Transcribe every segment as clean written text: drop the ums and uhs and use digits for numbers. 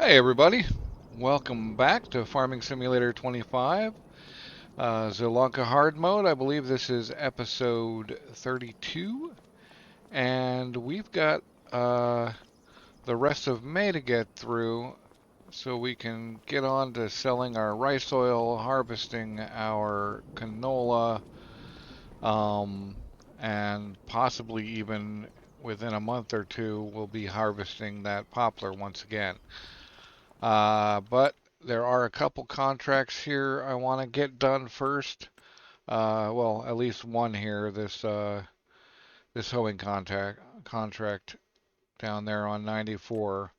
Hey everybody, welcome back to Farming Simulator 25, Zielonka hard mode. I believe this is episode 32, and we've got the rest of May to get through so we can get on to selling our rice oil, harvesting our canola, um, and possibly even within a month or two we'll be harvesting that poplar once again. But there are a couple contracts here I want to get done first. Well, at least one here. This hoeing contract down there on 94.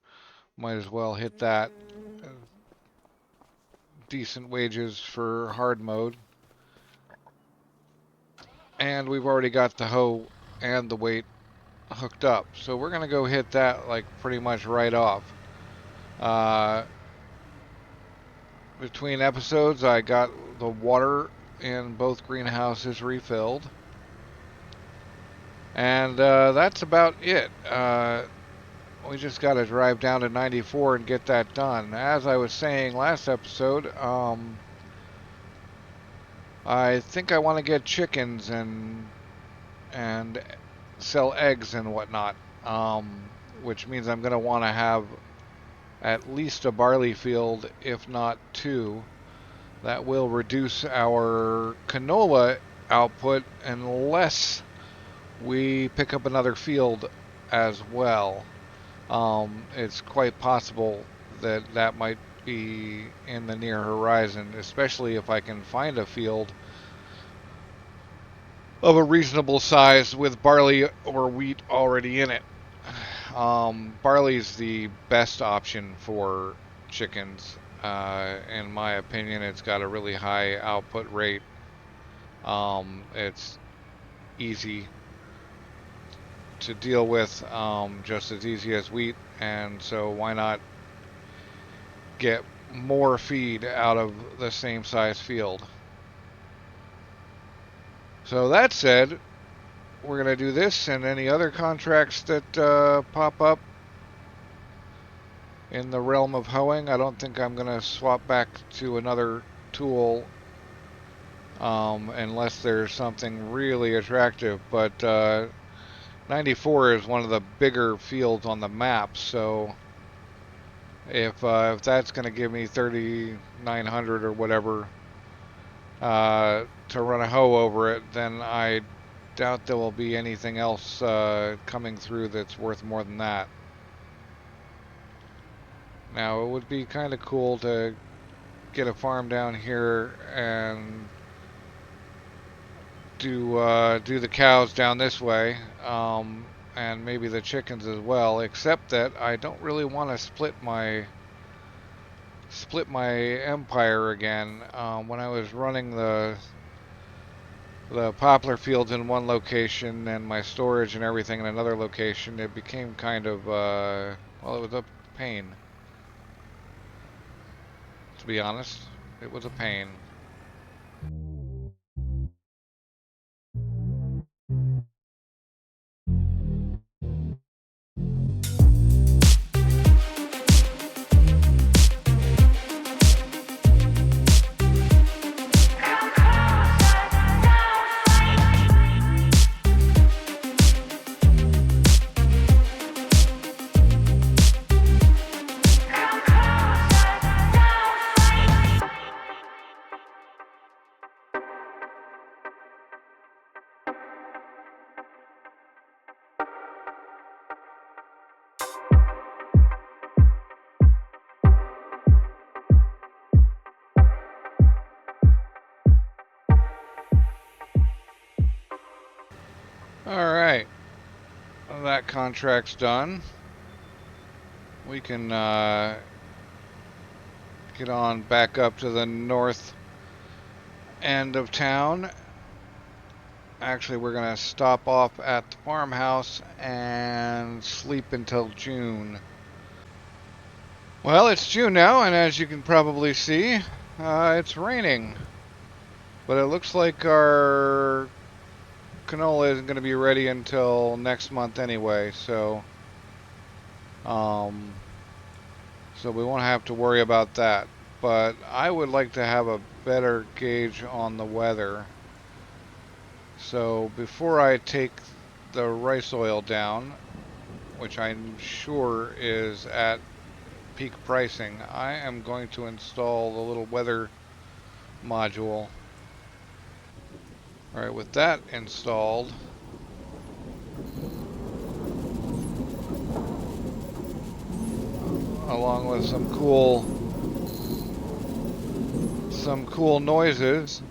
Might as well hit that. Uh, Decent wages for hard mode, and we've already got the hoe and the weight hooked up. So we're gonna go hit that like pretty much right off. Uh, Between episodes, I got the water in both greenhouses refilled. And that's about it. We just got to drive down to 94 and get that done. As I was saying last episode, I think I want to get chickens and sell eggs and whatnot, which means I'm going to want to have at least a barley field, if not two. That will reduce our canola output unless we pick up another field as well. It's quite possible that that might be in the near horizon, especially if I can find a field of a reasonable size with barley or wheat already in it. Barley's the best option for chickens. In my opinion, it's got a really high output rate. It's easy to deal with, just as easy as wheat, and so why not get more feed out of the same size field? So that said, we're going to do this and any other contracts that pop up in the realm of hoeing. I don't think I'm going to swap back to another tool unless there's something really attractive, but 94 is one of the bigger fields on the map, so if that's going to give me 3,900 or whatever to run a hoe over it, then I doubt there will be anything else coming through that's worth more than that. Now, it would be kind of cool to get a farm down here and do the cows down this way, and maybe the chickens as well. Except that I don't really want to split my empire again. When I was running the poplar fields in one location and my storage and everything in another location, it became kind of well, it was a pain. To be honest, it was a pain. All right, well, that contract's done. We can get on back up to the north end of town. Actually, we're going to stop off at the farmhouse and sleep until June. Well, it's June now, and as you can probably see, it's raining. But it looks like our canola isn't going to be ready until next month anyway, so So we won't have to worry about that. But I would like to have a better gauge on the weather. So before I take the rice oil down, which I'm sure is at peak pricing, I am going to install the little weather module. All right, with that installed, along with some cool noises.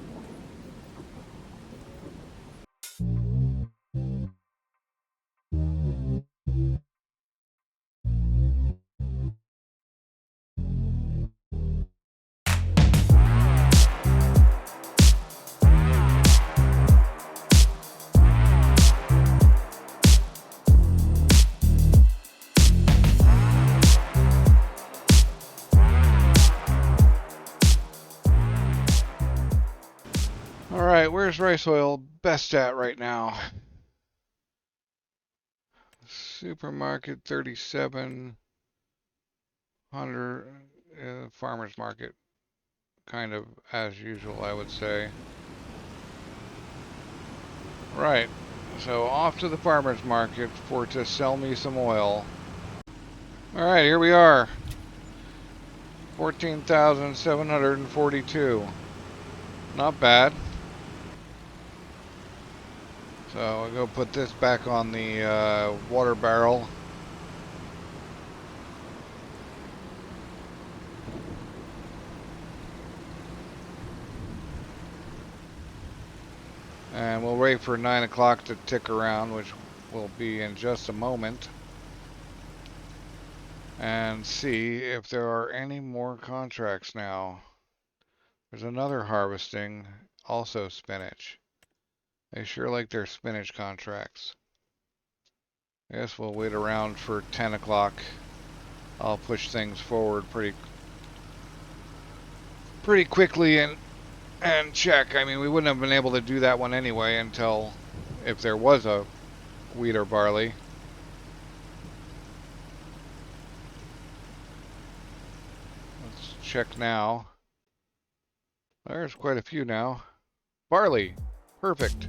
All right, where's rice oil best at right now? Supermarket 3700, farmer's market, kind of as usual, I would say. Right, so off to the farmer's market for to sell me some oil. All right, here we are. 14,742. Not bad. So I'll go put this back on the water barrel. And we'll wait for 9 o'clock to tick around, which will be in just a moment. And see if there are any more contracts now. There's another harvesting, also spinach. They sure like their spinach contracts. I guess we'll wait around for 10 o'clock. I'll push things forward pretty quickly and check. I mean, we wouldn't have been able to do that one anyway until if there was a wheat or barley. Let's check now. There's quite a few now. Barley. Perfect.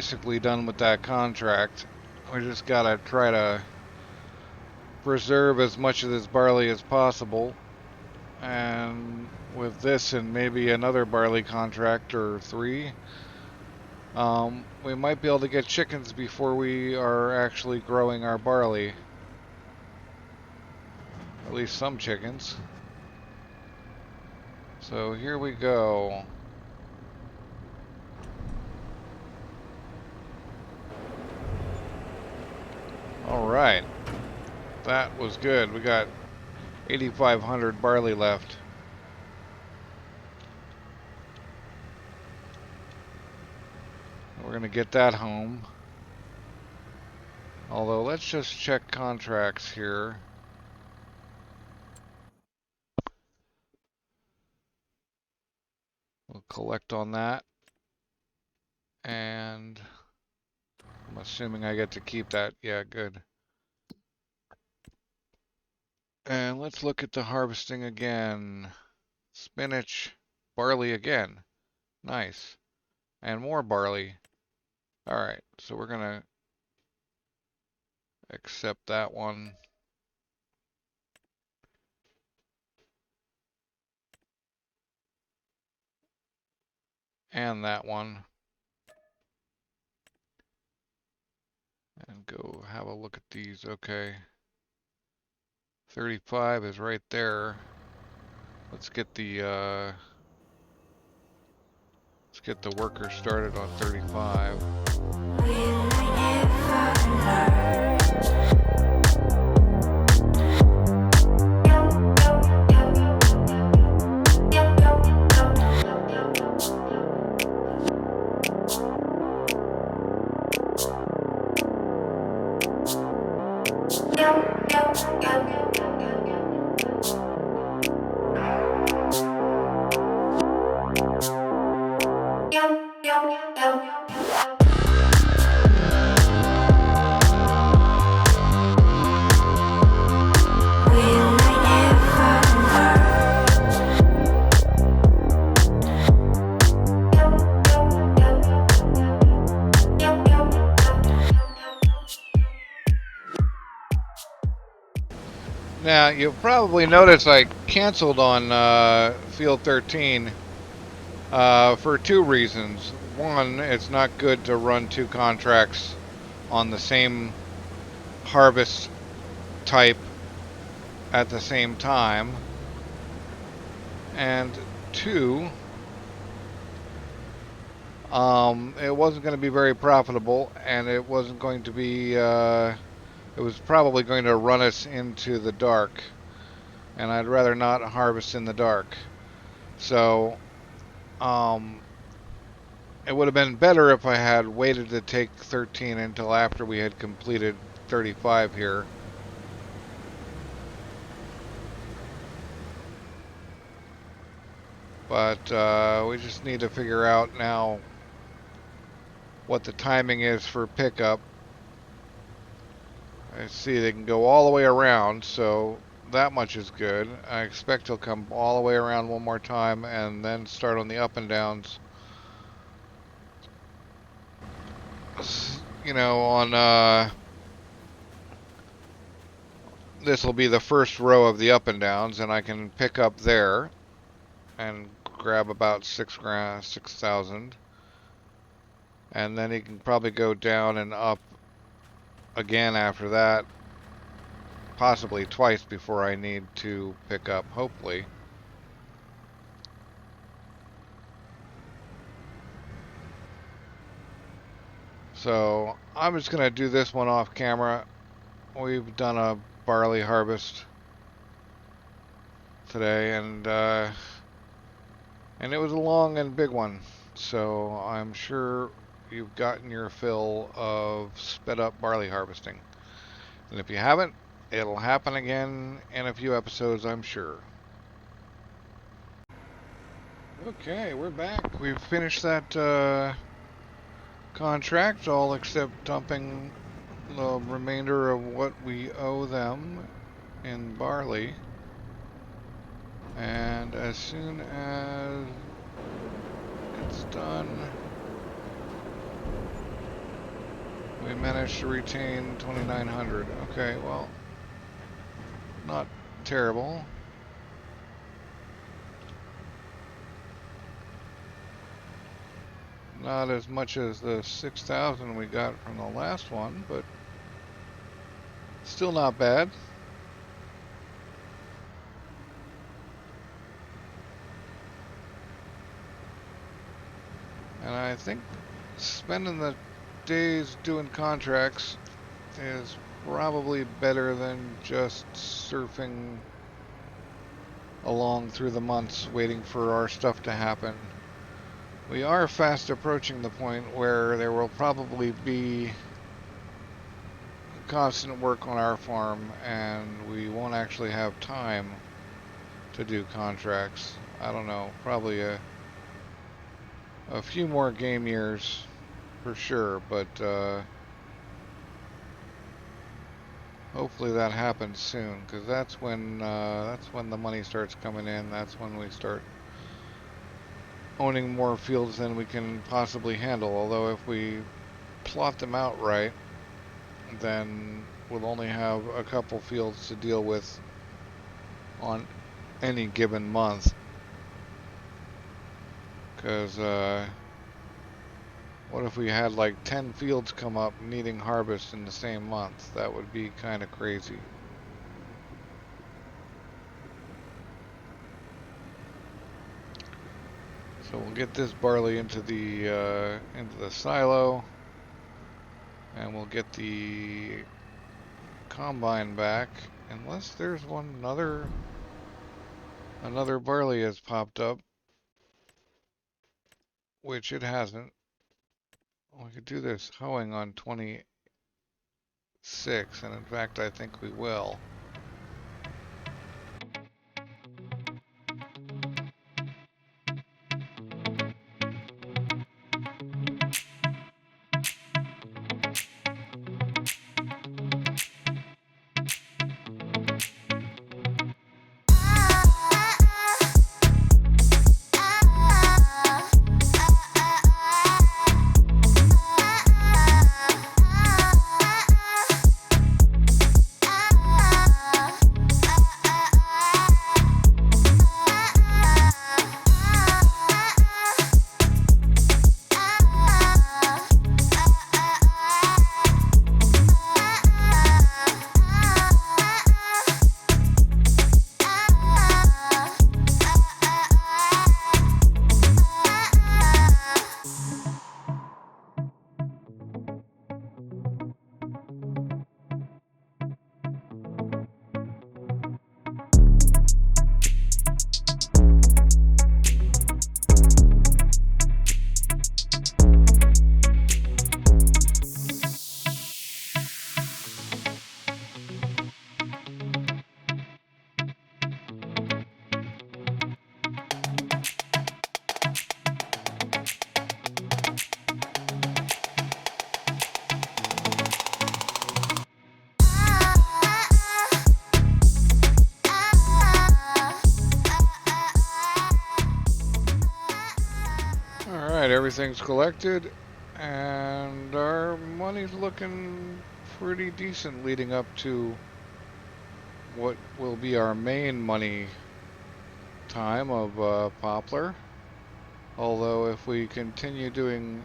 basically done with that contract. We just gotta try to preserve as much of this barley as possible. And with this and maybe another barley contract or 3, we might be able to get chickens before we are actually growing our barley. At least some chickens. So here we go. Alright. That was good. We got 8,500 barley left. We're going to get that home. Although, let's just check contracts here. We'll collect on that. And I'm assuming I get to keep that. Yeah, good. And let's look at the harvesting again. Spinach, barley again. Nice. And more barley. Alright, so we're going to accept that one. And that one. And go have a look at these. Okay. 35 is right there. Let's get the worker started on 35. Now, you'll probably notice I canceled on Field 13 for 2 reasons. One, it's not good to run 2 contracts on the same harvest type at the same time. And 2, it wasn't going to be very profitable, and it wasn't going to be, it was probably going to run us into the dark, and I'd rather not harvest in the dark. So, it would have been better if I had waited to take 13 until after we had completed 35 here. But we just need to figure out now what the timing is for pickup. I see they can go all the way around, so that much is good. I expect he'll come all the way around one more time and then start on the up and downs. You know, on this will be the first row of the up and downs, and I can pick up there and grab about 6,000, and then he can probably go down and up again after that, possibly twice before I need to pick up, hopefully. So I'm just gonna do this one off camera. We've done a barley harvest today, and it was a long and big one, so I'm sure you've gotten your fill of sped up barley harvesting. And if you haven't, it'll happen again in a few episodes, I'm sure. Okay, we're back. We've finished that contract, all except dumping the remainder of what we owe them in barley. And as soon as it's done, We managed to retain 2,900. Okay, well, not terrible. Not as much as the 6,000 we got from the last one, but still not bad. And I think spending the days doing contracts is probably better than just surfing along through the months waiting for our stuff to happen. We are fast approaching the point where there will probably be constant work on our farm and we won't actually have time to do contracts. I don't know, probably a few more game years for sure, but hopefully that happens soon, because that's when the money starts coming in. That's when we start owning more fields than we can possibly handle. Although if we plot them out right, then we'll only have a couple fields to deal with on any given month. Because what if we had like 10 fields come up needing harvest in the same month? That would be kind of crazy. So we'll get this barley into the silo, and we'll get the combine back, unless there's another barley has popped up, which it hasn't. We could do this hoeing on 26, and in fact I think we will. Alright, everything's collected, and our money's looking pretty decent leading up to what will be our main money time of poplar. Although if we continue doing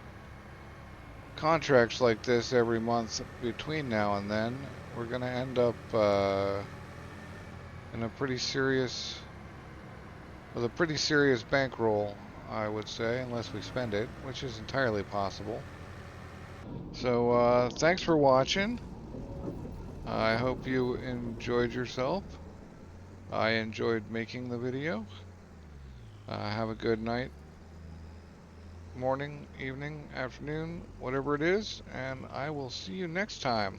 contracts like this every month between now and then, we're going to end up in a pretty serious, with a pretty serious bankroll, I would say, unless we spend it, which is entirely possible. So thanks for watching. I hope you enjoyed yourself. I enjoyed making the video. Have a good night, morning, evening, afternoon, whatever it is, and I will see you next time.